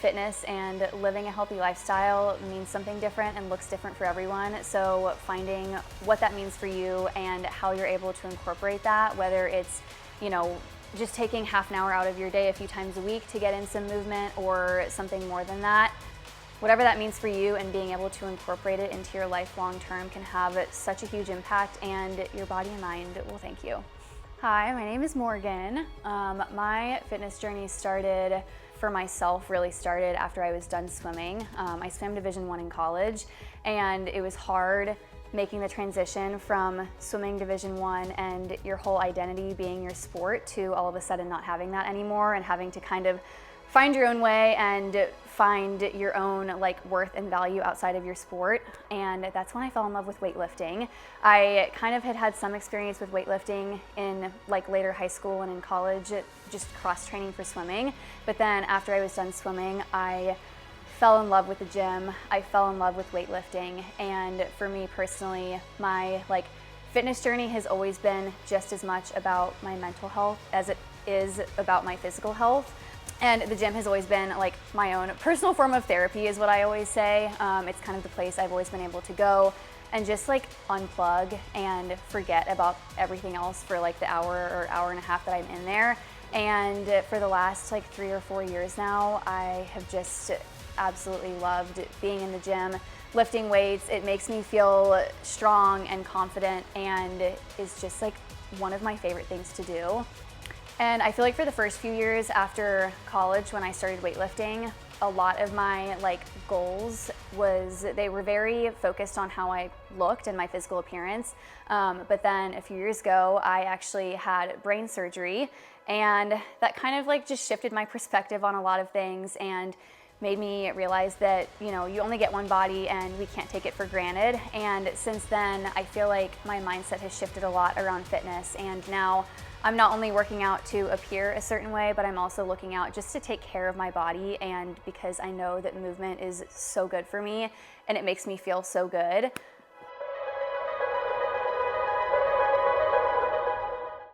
fitness and living a healthy lifestyle means something different and looks different for everyone. So finding what that means for you and how you're able to incorporate that, whether it's, just taking half an hour out of your day a few times a week to get in some movement or something more than that. Whatever that means for you and being able to incorporate it into your life long term can have such a huge impact, and your body and mind will thank you. Hi, my name is Morgan. My fitness journey started for myself, really started after I was done swimming. I swam Division I in college, and it was hard making the transition from swimming Division I and your whole identity being your sport to all of a sudden not having that anymore and having to kind of find your own way and find your own worth and value outside of your sport. And that's when I fell in love with weightlifting. I kind of had some experience with weightlifting in later high school and in college, just cross training for swimming. But then after I was done swimming, I fell in love with the gym. I fell in love with weightlifting. And for me personally, my fitness journey has always been just as much about my mental health as it is about my physical health. And the gym has always been my own personal form of therapy, is what I always say. It's kind of the place I've always been able to go and just unplug and forget about everything else for the hour or hour and a half that I'm in there. And for the last 3 or 4 years now, I have just absolutely loved being in the gym, lifting weights. It makes me feel strong and confident, and is just one of my favorite things to do. And I feel for the first few years after college, when I started weightlifting, a lot of my goals they were very focused on how I looked and my physical appearance. But then a few years ago, I actually had brain surgery, and that kind of just shifted my perspective on a lot of things and made me realize that you only get one body and we can't take it for granted. And since then, I feel my mindset has shifted a lot around fitness, and now I'm not only working out to appear a certain way, but I'm also looking out just to take care of my body, and because I know that movement is so good for me and it makes me feel so good.